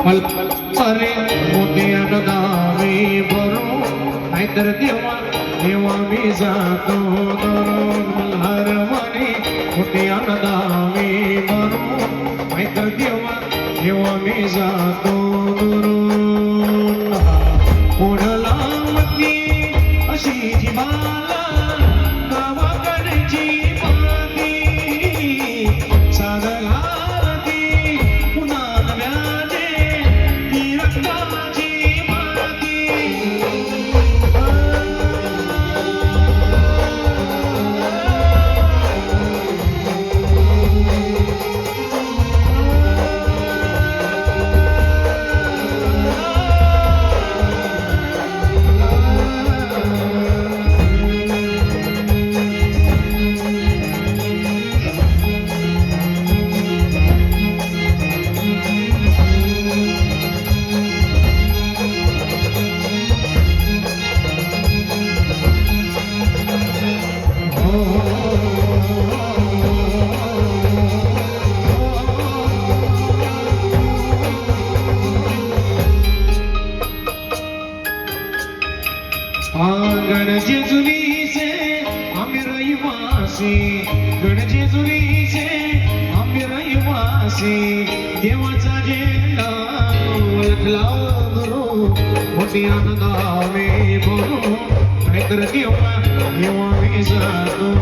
अरे मोठ्या दावे भरो नाहीतर देवा देवा मी जातो दरून मल्हारवाणी मोठ्या दावे भरो नाहीतर देवा देवा मी जातो दरून कोणाला मती अशी जी बाला गावाकडची माती सागला गणजेजुरी से आम्ही रहिवासी गणजेजुरी से आम्ही रहिवासी देवाचा झेंडा लावून मोठी आनंदावे बोलू नाहीतर देवा देवा मी जातो